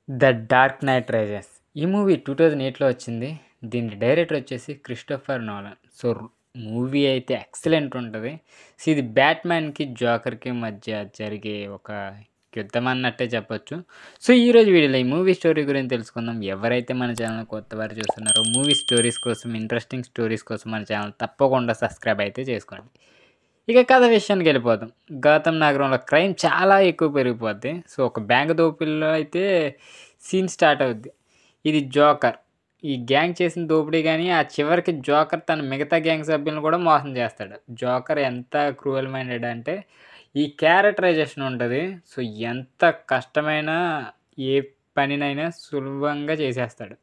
The dark night rises ఈ movie 2008లో వచ్చింది. దీని డైరెక్టర్ వచ్చేసి క్రిస్టోఫర్ నోలన్. సో మూవీ అయితే ఎక్సలెంట్ ఉంటుంది. సో ఇది బ్యాట్‌మ్యాన్‌కి, జోకర్‌కి మధ్య జరిగే ఒక యుద్ధం అన్నట్టే చెప్పొచ్చు. సో ఈరోజు వీడియోలో ఈ మూవీ స్టోరీ గురించి తెలుసుకుందాం. ఎవరైతే మన ఛానల్ కొత్తవారు చూస్తున్నారో మూవీ స్టోరీస్ కోసం, ఇంట్రెస్టింగ్ స్టోరీస్ కోసం మన ఛానల్ తప్పకుండా సబ్స్క్రైబ్ అయితే చేసుకోండి. ఇక కథ విషయానికి వెళ్ళిపోదాం. గౌతమ్ నగరంలో క్రైమ్ చాలా ఎక్కువ పెరిగిపోద్ది. సో ఒక బ్యాంక్ దోపిడీలో అయితే సీన్ స్టార్ట్ అవుద్ది. ఇది జోకర్ ఈ గ్యాంగ్ చేసిన దోపిడీ కానీ ఆ చివరికి జోకర్ తన మిగతా గ్యాంగ్ సభ్యులను కూడా మోసం చేస్తాడు. జోకర్ ఎంత క్రూయల్ మైండెడ్ అంటే ఈ క్యారెక్టరైజేషన్ ఉంటుంది. సో ఎంత కష్టమైన ఏ పనినైనా సులభంగా చేసేస్తాడు.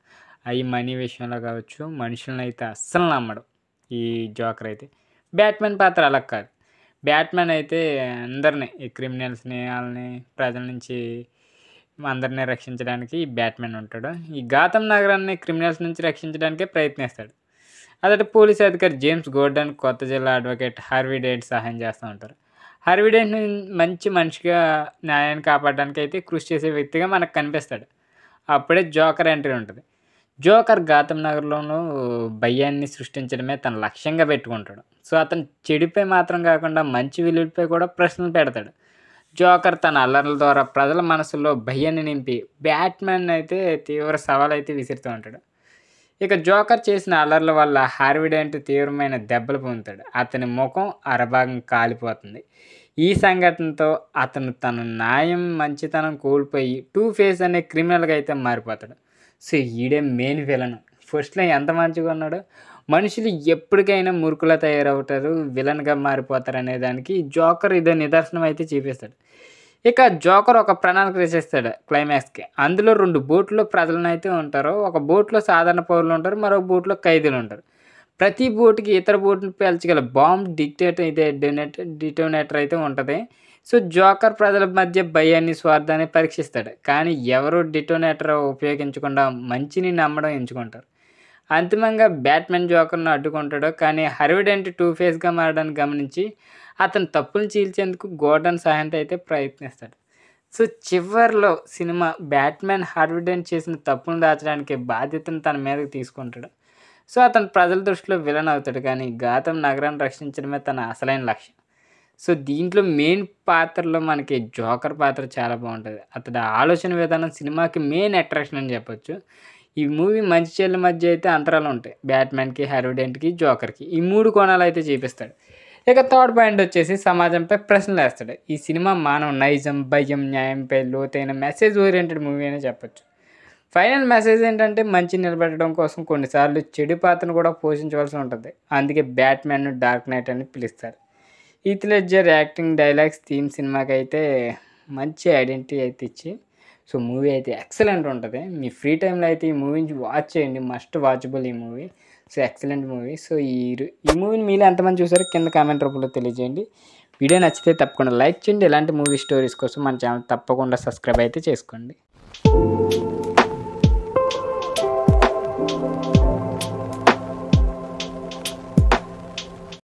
అవి మనీ విషయంలో కావచ్చు, మనుషులను అయితే అస్సలు నమ్మడు ఈ జోకర్ అయితే. బ్యాట్‌మ్యాన్ పాత్ర అలా కాదు. బ్యాట్‌మ్యాన్ అయితే అందరిని ఈ క్రిమినల్స్‌ని ఆళ్ళని ప్రజల నుంచి అందరిని రక్షించడానికి ఈ బ్యాట్‌మ్యాన్ ఉంటాడు. ఈ గాథమ్ నగరాన్ని క్రిమినల్స్ నుంచి రక్షించడానికే ప్రయత్నిస్తాడు. అతడు పోలీస్ అధికారి జేమ్స్ గోర్డన్, కొత్త జిల్లా అడ్వకేట్ హార్వీ డెంట్ సహాయం చేస్తూ ఉంటారు. హార్వీ డెంట్‌ని మంచి మనిషిగా న్యాయాన్ని కాపాడడానికి అయితే కృషి చేసే వ్యక్తిగా మనకు కనిపిస్తాడు. అప్పుడే జోకర్ ఎంట్రీ ఉంటుంది. జోకర్ గాథమ్ నగరంలో భయాన్ని సృష్టించడమే తన లక్ష్యంగా పెట్టుకుంటాడు. సో అతను చెడుపై మాత్రం కాకుండా మంచి విలువలపై కూడా ప్రశ్నలు పెడతాడు. జోకర్ తన అల్లర్ల ద్వారా ప్రజల మనసుల్లో భయాన్ని నింపి బ్యాట్‌మ్యాన్ అయితే తీవ్ర సవాల్ అయితే విసురుతూ ఉంటాడు. ఇక జోకర్ చేసిన అల్లర్ల వల్ల హార్వీ డెంట్ తీవ్రమైన దెబ్బలు పొందుతాడు. అతని ముఖం అరభాగం కాలిపోతుంది. ఈ సంఘటనతో అతను తన న్యాయం, మంచితనం కోల్పోయి టూ ఫేస్ అనే క్రిమినల్గా అయితే మారిపోతాడు. సో ఈడే మెయిన్ విలన్. ఫస్ట్లో ఎంత మంచిగా ఉన్నాడో మనుషులు ఎప్పటికైనా మురుకులా తయారవుతారు, విలన్గా మారిపోతారు అనే దానికి జోకర్ ఇదో నిదర్శనం అయితే చూపిస్తాడు. ఇక జోకర్ ఒక ప్రణాళిక రచిస్తాడు క్లైమాక్స్కి. అందులో 2 బోట్లో ప్రజలను అయితే ఉంటారు. ఒక బోట్లో సాధారణ పౌరులు ఉంటారు, మరో బోట్లో ఖైదీలు ఉంటారు. ప్రతి బోటుకి ఇతర బోటును పేల్చగల బాంబ్ డిటోనేటర్ అయితే ఉంటుంది. సో జోకర్ ప్రజల మధ్య భయాన్ని, స్వార్థాన్ని పరీక్షిస్తాడు. కానీ ఎవరు డిటోనేటర్ ఉపయోగించకుండా మంచిని నమ్మడం ఎంచుకుంటారు. అంతిమంగా బ్యాట్‌మ్యాన్ జోకర్ను అడ్డుకుంటాడు. కానీ హార్వీ డెంట్ టూ ఫేస్గా మారడాన్ని గమనించి అతని తప్పులు చీల్చేందుకు గోర్డన్ సహాయంతో అయితే ప్రయత్నిస్తాడు. సో చివరిలో సినిమా బ్యాట్‌మ్యాన్ హార్వీ డెంట్ చేసిన తప్పును దాచడానికి బాధ్యతను తన మీదకి తీసుకుంటాడు. సో అతను ప్రజల దృష్టిలో విలన్ అవుతాడు. కానీ గాథమ్ నగరాన్ని రక్షించడమే తన అసలైన లక్ష్యం. సో దీంట్లో మెయిన్ పాత్రలో మనకి జోకర్ పాత్ర చాలా బాగుంటుంది. అతడి ఆలోచన విధానం సినిమాకి మెయిన్ అట్రాక్షన్ అని చెప్పొచ్చు. ఈ మూవీ మంచి చెడుల మధ్య అయితే అంతరాలు ఉంటాయి. బ్యాట్‌మ్యాన్‌కి, హార్వీ డెంట్‌కి, జోకర్‌కి ఈ 3 కోణాలు అయితే చూపిస్తాడు. ఇక థర్డ్ పాయింట్ వచ్చేసి సమాజంపై ప్రశ్నలు వేస్తాడు. ఈ సినిమా మానవ నైజం, భయం, న్యాయంపై లోతైన మెసేజ్ ఓరియంటెడ్ మూవీ అనే చెప్పొచ్చు. ఫైనల్ మెసేజ్ ఏంటంటే మంచి నిలబెట్టడం కోసం కొన్నిసార్లు చెడు పాత్రను కూడా పోషించవలసి ఉంటుంది. అందుకే బ్యాట్‌మ్యాన్‌ను డార్క్ నైట్ అని పిలుస్తారు. Heath ledger acting, dialogues, theme సినిమాకి అయితే మంచి ఐడెంటిటీ అయితే ఇచ్చి సో మూవీ అయితే ఎక్సలెంట్ ఉంటుంది. మీ ఫ్రీ టైంలో అయితే ఈ మూవీని వాచ్ చేయండి. మస్ట్ వాచబుల్ ఈ movie. So excellent movie. So ఈ మూవీని మీలో ఎంతమంది చూసారో కింద కామెంట్ రూపంలో తెలియజేయండి. వీడియో నచ్చితే తప్పకుండా లైక్ చేయండి. ఇలాంటి మూవీ స్టోరీస్ కోసం మన ఛానల్ తప్పకుండా సబ్స్క్రైబ్ అయితే చేసుకోండి.